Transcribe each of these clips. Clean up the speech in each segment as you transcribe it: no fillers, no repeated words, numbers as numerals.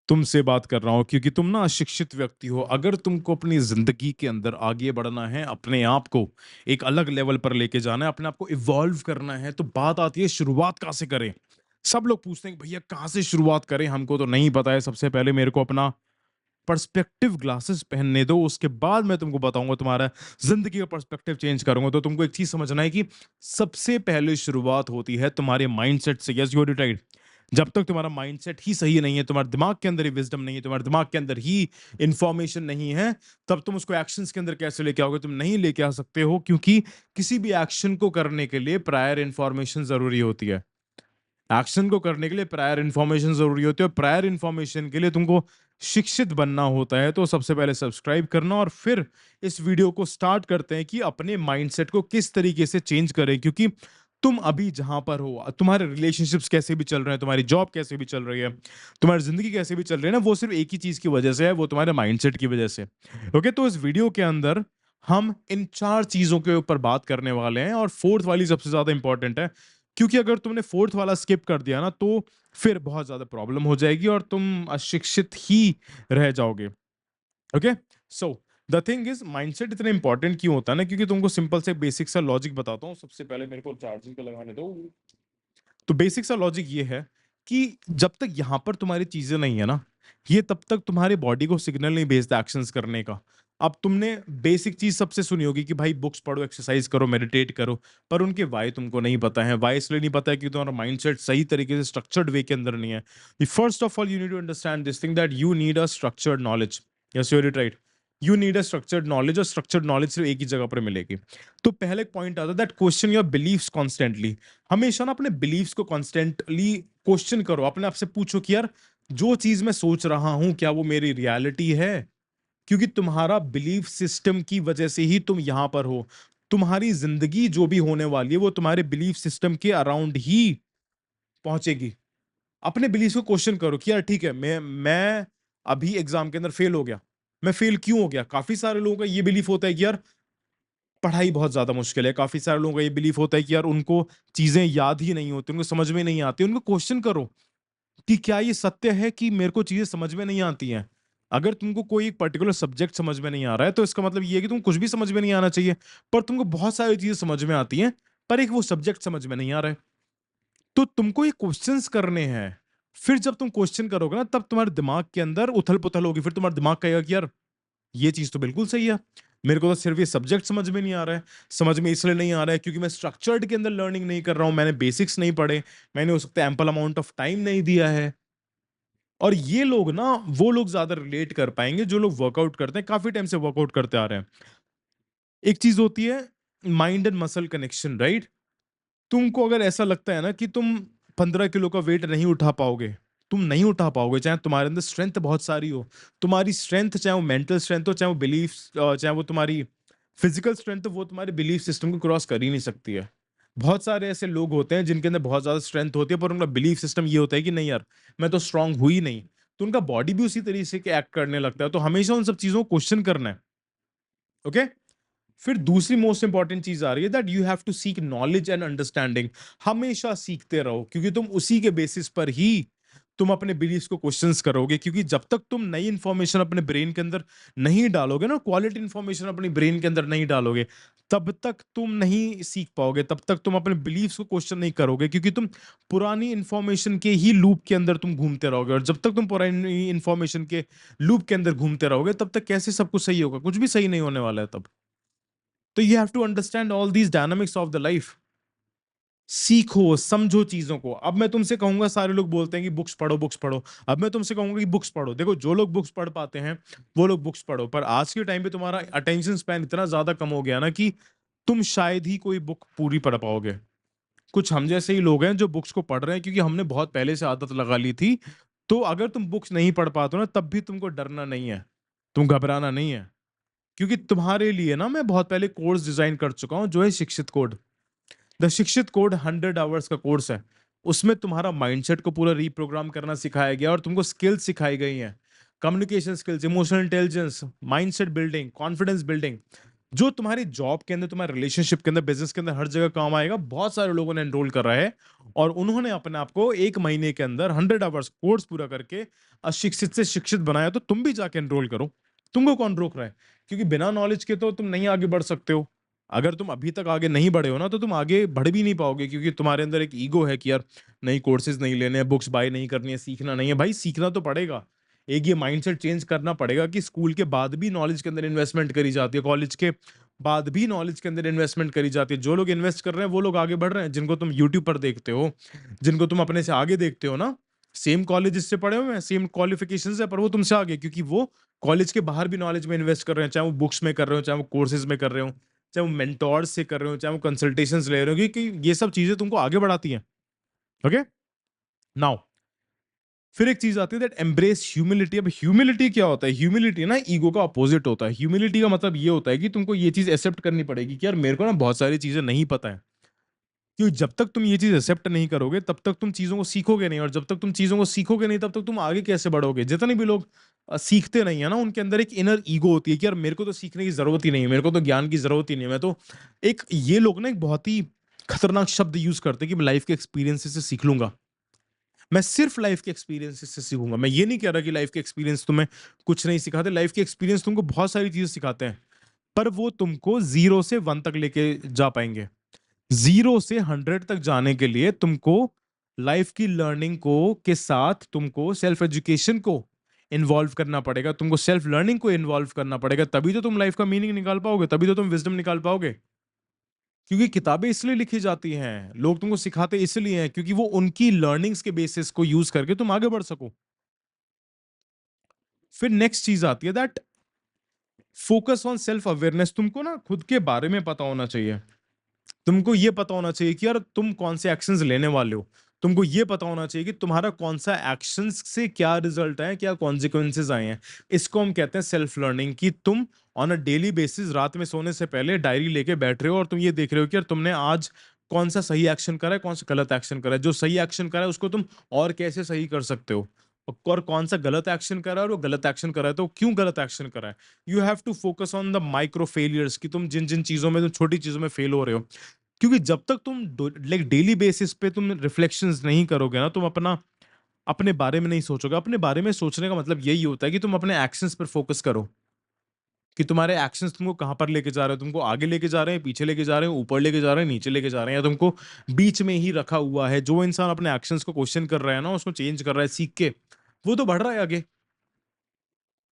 तुमसे बात कर रहा हूँ क्योंकि तुम ना अशिक्षित व्यक्ति हो। अगर तुमको अपनी ज़िंदगी के अंदर आगे बढ़ना है, अपने आप को एक अलग लेवल पर लेके जाना है, अपने आप को इवॉल्व करना है, तो बात आती है शुरुआत कहाँ से करें? सब लोग पूछते हैं कि भैया कहाँ से शुरुआत करें? हमको तो नहीं पता है। सबसे पहले मेरे को अपना पर्सपेक्टिव ग्लासेस पहनने दो, उसके बाद मैं तुमको बताऊँगा, तुम्हारा ज़िंदगी का पर्सपेक्टिव चेंज करूँगा। तो तुमको एक चीज़ समझना है कि सबसे पहले शुरुआत होती है तुम्हारे माइंडसेट से। Yes, you are right. जब तक तुम्हारा माइंडसेट ही सही नहीं है, तुम्हारे दिमाग के अंदर ही विज़डम नहीं है, तुम्हारे दिमाग के अंदर ही इन्फॉर्मेशन नहीं है, तब तुम उसको एक्शंस के अंदर कैसे लेके आओगे? तुम नहीं लेके आ सकते हो, क्योंकि किसी भी एक्शन को करने के लिए प्रायर इन्फॉर्मेशन ज़रूरी होती है। एक्शन को करने के लिए प्रायर इन्फॉर्मेशन ज़रूरी होती है, और प्रायर इन्फॉर्मेशन के लिए तुमको शिक्षित बनना होता है। तो सबसे पहले सब्सक्राइब करना, और फिर इस वीडियो को स्टार्ट करते हैं कि अपने माइंडसेट को किस तरीके से चेंज करें। क्योंकि तुम अभी जहाँ पर हो, तुम्हारे रिलेशनशिप्स कैसे भी चल रहे हैं, तुम्हारी जॉब कैसे भी चल रही है, तुम्हारी ज़िंदगी कैसे भी चल रही है ना, वो सिर्फ़ एक ही चीज़ की वजह से है, वो तुम्हारे माइंडसेट की वजह से। ओके, तो इस वीडियो के अंदर हम इन 4 चीज़ों के ऊपर बात करने वाले हैं, और 4th वाली सबसे ज़्यादा इम्पोर्टेंट है। क्योंकि अगर तुमने 4th वाला स्किप कर दिया ना, तो फिर बहुत ज़्यादा प्रॉब्लम हो जाएगी और तुम अशिक्षित ही रह जाओगे। Okay? So the thing is, mindset इतना इंपॉर्टेंट क्यों होता है ना, क्योंकि तुमको सिंपल से बेसिक सा लॉजिक बताता हूँ। सबसे पहले मेरे को चार्जिंग पे लगाने दो। तो बेसिक सा लॉजिक ये है कि जब तक यहाँ पर तुम्हारी चीज़ें नहीं है ना, ये तब तक तुम्हारी बॉडी को सिग्नल नहीं भेजता एक्शंस करने का। अब तुमने बेसिक चीज़ सबसे सुनी होगी कि भाई बुक्स पढ़ो, एक्सरसाइज करो, मेडिटेट करो, पर उनके व्हाय तुमको नहीं पता है। व्हाय इसलिए नहीं पता है क्योंकि तुम्हारा माइंडसेट सही तरीके से स्ट्रक्चर्ड वे के अंदर नहीं है। First of all you need to understand this thing that you need a structured knowledge. Yes, you are right. You need a structured knowledge, और स्ट्रक्चर्ड नॉलेज सिर्फ एक ही जगह पर मिलेगी। तो पहले एक पॉइंट आता है that question your beliefs constantly. हमेशा ना अपने बिलीव्स को कॉन्स्टेंटली क्वेश्चन करो, अपने आप से पूछो कि यार, जो चीज मैं सोच रहा हूं, क्या वो मेरी रियलिटी है? क्योंकि तुम्हारा बिलीफ सिस्टम की वजह से ही तुम यहां पर हो। तुम्हारी जिंदगी जो भी होने वाली है, वो तुम्हारे बिलीफ सिस्टम के अराउंड ही पहुंचेगी। अपने बिलीफ को क्वेश्चन करो कि यार ठीक है, मैं अभी एग्जाम के अंदर फेल हो गया। मैं फेल क्यों हो गया? काफी सारे लोगों का ये बिलीफ होता है कि यार, पढ़ाई बहुत ज़्यादा मुश्किल है। काफ़ी सारे लोगों का ये बिलीफ होता है कि यार, उनको चीज़ें याद ही नहीं होती, उनको समझ में नहीं आती। उनको क्वेश्चन करो कि क्या ये सत्य है कि मेरे को चीज़ें समझ में नहीं आती हैं? अगर तुमको कोई एक पर्टिकुलर सब्जेक्ट समझ में नहीं आ रहा है, तो इसका मतलब ये है कि तुमको कुछ भी समझ में नहीं आना चाहिए। पर तुमको बहुत सारी चीज़ें समझ में आती हैं, पर एक वो सब्जेक्ट समझ में नहीं आ रहा है। तो तुमको ये क्वेश्चंस करने हैं। फिर जब तुम क्वेश्चन करोगे ना, तब तुम्हारे दिमाग के अंदर उथल-पुथल होगी। फिर तुम्हारा दिमाग कहेगा कि यार, ये चीज़ तो बिल्कुल सही है। मेरे को तो सिर्फ़ ये सब्जेक्ट समझ में नहीं आ रहा है। समझ में इसलिए नहीं आ रहा है क्योंकि मैं स्ट्रक्चर्ड के अंदर लर्निंग नहीं कर रहा हूँ, मैंने बेसिक्स नहीं पढ़े, मैंने हो सकता है एम्पल अमाउंट ऑफ टाइम नहीं दिया है। और ये लोग ना, वो लोग ज़्यादा रिलेट कर पाएँगे जो लोग वर्कआउट करते हैं, काफ़ी टाइम से वर्कआउट करते आ रहे हैं। एक चीज़ होती है mind and muscle connection, right? तुमको अगर ऐसा लगता है ना कि तुम 15 किलो का वेट नहीं उठा पाओगे, तुम नहीं उठा पाओगे, चाहे तुम्हारे अंदर स्ट्रेंथ बहुत सारी हो। तुम्हारी स्ट्रेंथ, चाहे वो मेंटल स्ट्रेंथ हो, चाहे वो चाहे वो तुम्हारी फिजिकल स्ट्रेंथ हो, वो तुम्हारे बिलीफ सिस्टम को क्रॉस कर ही नहीं सकती है। बहुत सारे ऐसे लोग होते हैं जिनके अंदर बहुत ज़्यादा स्ट्रेंथ होती है, पर उनका बिलीफ सिस्टम ये होता है कि नहीं यार, मैं तो स्ट्रांग हुई नहीं। तो उनका बॉडी भी उसी तरीके से एक्ट करने लगता है। तो हमेशा उन सब चीज़ों को क्वेश्चन करना है। ओके? फिर दूसरी मोस्ट इंपॉर्टेंट चीज आ रही है that you have to seek knowledge and understanding. हमेशा सीखते रहो, क्योंकि तुम उसी के बेसिस पर ही तुम अपने बिलीफ्स को क्वेश्चंस करोगे। क्योंकि जब तक तुम नई इंफॉर्मेशन अपने ब्रेन के अंदर नहीं डालोगे ना, क्वालिटी इंफॉर्मेशन अपनी ब्रेन के अंदर नहीं डालोगे, तब तक तुम नहीं सीख पाओगे, तब तक तुम अपने बिलीफ्स को क्वेश्चन नहीं करोगे, क्योंकि तुम पुरानी इंफॉर्मेशन के ही लूप के अंदर तुम घूमते रहोगे। और जब तक तुम पुरानी इंफॉर्मेशन के लूप के अंदर घूमते रहोगे, तब तक कैसे सब कुछ सही होगा? कुछ भी सही नहीं होने वाला है तब। तो you have to understand all these dynamics of the life. सीखो, समझो चीजों को। अब मैं तुमसे कहूंगा, सारे लोग बोलते हैं कि बुक्स पढ़ो, बुक्स पढ़ो। अब मैं तुमसे कहूंगा कि बुक्स पढ़ो। देखो, जो लोग बुक्स पढ़ पाते हैं, वो लोग बुक्स पढ़ो। पर आज के टाइम पे तुम्हारा अटेंशन स्पैन इतना ज्यादा कम हो गया ना, कि तुम शायद ही कोई बुक पूरी पढ़ पाओगे। कुछ हम जैसे ही लोग हैं जो बुक्स को पढ़ रहे हैं, क्योंकि हमने बहुत पहले से आदत लगा ली थी। तो अगर तुम बुक्स नहीं पढ़ पाते हो ना, तब भी तुमको डरना नहीं है, तुम घबराना नहीं है। क्योंकि तुम्हारे लिए ना, मैं बहुत पहले कोर्स डिजाइन कर चुका हूँ, जो है शिक्षित कोड। द शिक्षित कोड 100 आवर्स का कोर्स है। उसमें तुम्हारा माइंडसेट को पूरा रीप्रोग्राम करना सिखाया गया, और तुमको स्किल्स सिखाई गई हैं। Communication skills, emotional intelligence, mindset building, confidence building. जो तुम्हारी जॉब के अंदर, तुम्हारे रिलेशनशिप के अंदर, बिज़नेस के अंदर हर जगह काम आएगा। बहुत सारे लोगों ने एनरोल करा है और उन्होंने अपने आप को 1 महीने के अंदर 100 आवर्स कोर्स पूरा करके अशिक्षित से शिक्षित बनाया, तो तुम भी जाके एनरोल करो। तुमको कौन रोक रहा है? क्योंकि बिना नॉलेज के तो तुम नहीं आगे बढ़ सकते हो। अगर तुम अभी तक आगे नहीं बढ़े हो ना, तो तुम आगे बढ़ भी नहीं पाओगे, क्योंकि तुम्हारे अंदर एक ईगो है कि यार नई कोर्सेज़ नहीं लेने हैं, बुक्स बाय नहीं करनी है, सीखना नहीं है। भाई सीखना तो पड़ेगा। एक ये माइंडसेट चेंज करना पड़ेगा कि स्कूल के बाद भी नॉलेज के अंदर इन्वेस्टमेंट करी जाती है, कॉलेज के बाद भी नॉलेज के अंदर इन्वेस्टमेंट करी जाती है। जो लोग इन्वेस्ट कर रहे हैं वो लोग आगे बढ़ रहे हैं, जिनको तुम यूट्यूब पर देखते हो, जिनको तुम अपने से आगे देखते हो ना, सेम कॉलेज से पढ़े हुए हैं, सेम क्वालिफिकेशन है, पर वो तुमसे आगे, क्योंकि वो कॉलेज के बाहर भी नॉलेज में इन्वेस्ट कर रहे हैं, चाहे वो बुक्स में कर रहे हो, चाहे वो कोर्सेज में कर रहे हो, चाहे वो मेंटोर्स से कर रहे हो, चाहे वो कंसल्टेशंस ले रहे हो, क्योंकि ये सब चीजें तुमको आगे बढ़ाती हैं। ओके, नाउ फिर एक चीज आती है दैट एम्ब्रेस ह्यूमिलिटी। अब ह्यूमिलिटी क्या होता है? ह्यूमिलिटी ना ईगो का अपोजिट होता है। ह्यूमिलिटी का मतलब ये होता है कि तुमको ये चीज एक्सेप्ट करनी पड़ेगी कि यार मेरे को ना बहुत सारी चीजें नहीं पता है। क्योंकि जब तक तुम ये चीज एक्सेप्ट नहीं करोगे तब तक तुम चीजों को सीखोगे नहीं, और जब तक तुम चीजों को सीखोगे नहीं तब तक तुम आगे कैसे बढ़ोगे? जितने भी लोग सीखते नहीं है ना, उनके अंदर एक इनर ईगो होती है कि यार मेरे को तो सीखने की जरूरत ही नहीं है, मेरे को तो ज्ञान की जरूरत ही नहीं है, मैं तो एक ये लोग ना एक बहुत ही खतरनाक शब्द यूज करते हैं कि मैं लाइफ के एक्सपीरियंसेस से सीख लूंगा, मैं सिर्फ लाइफ के एक्सपीरियंसेस से सीखूंगा। मैं ये नहीं कह रहा कि लाइफ के एक्सपीरियंस तुम्हें कुछ नहीं सिखाते, लाइफ के एक्सपीरियंस तुमको बहुत सारी चीजें सिखाते हैं, पर वो तुमको 0 से 1 तक लेके जा पाएंगे। 0 से 100 तक जाने के लिए तुमको लाइफ की लर्निंग को के साथ तुमको सेल्फ एजुकेशन को इन्वॉल्व करना पड़ेगा, तुमको सेल्फ लर्निंग को इन्वॉल्व करना पड़ेगा, तभी तो तुम लाइफ का मीनिंग निकाल पाओगे, तभी तो तुम विजडम निकाल पाओगे। क्योंकि किताबें इसलिए लिखी जाती हैं, लोग तुमको सिखाते इसलिए हैं, क्योंकि वो उनकी लर्निंग्स के बेसिस को यूज करके तुम आगे बढ़ सको। फिर नेक्स्ट चीज आती है that focus on self awareness. तुमको ना खुद के बारे में पता होना चाहिए। तुमको ये पता होना चाहिए कि यार तुम कौन से एक्शंस लेने वाले हो। तुमको ये पता होना चाहिए कि तुम्हारा कौन सा एक्शंस से क्या रिजल्ट है, क्या कॉन्सिक्वेंसेज आए हैं। इसको हम कहते हैं सेल्फ लर्निंग, कि तुम ऑन अ डेली बेसिस रात में सोने से पहले डायरी लेके बैठ रहे हो और तुम ये देख रहे हो कि यार तुमने आज कौन सा सही एक्शन करा है, कौन सा गलत एक्शन करा है। जो सही एक्शन करा है उसको तुम और कैसे सही कर सकते हो, और कौन सा गलत एक्शन करा है, और वो गलत एक्शन करा है तो क्यों गलत एक्शन करा है। You have to focus on the micro failures, कि तुम जिन जिन चीजों में, तुम छोटी चीजों में फेल हो रहे हो। क्योंकि जब तक तुम लाइक डेली बेसिस पे तुम रिफ्लेक्शंस नहीं करोगे ना, तुम अपना अपने बारे में नहीं सोचोगे। अपने बारे में सोचने का मतलब यही होता है कि तुम अपने एक्शंस पर फोकस करो, कि तुम्हारे एक्शंस तुमको कहाँ पर लेके जा रहे हो, तुमको आगे लेके जा रहे हैं, पीछे लेके जा रहे हैं, ऊपर लेके जा रहे हैं, नीचे लेके जा रहे हैं, या तुमको बीच में ही रखा हुआ है। जो इंसान अपने एक्शंस को क्वेश्चन कर रहा है ना, उसको चेंज कर रहा है सीख के, वो तो बढ़ रहा है आगे।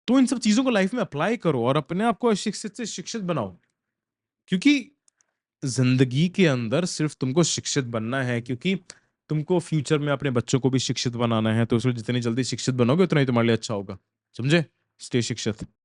तो इन सब चीजों को लाइफ में अप्लाई करो और अपने आप को अशिक्षित से शिक्षित बनाओ। क्योंकि ज़िंदगी के अंदर सिर्फ़ तुमको शिक्षित बनना है, क्योंकि तुमको फ्यूचर में अपने बच्चों को भी शिक्षित बनाना है, तो उसमें जितनी जल्दी शिक्षित बनोगे उतना ही तुम्हारे लिए अच्छा होगा। समझे? स्टे शिक्षित।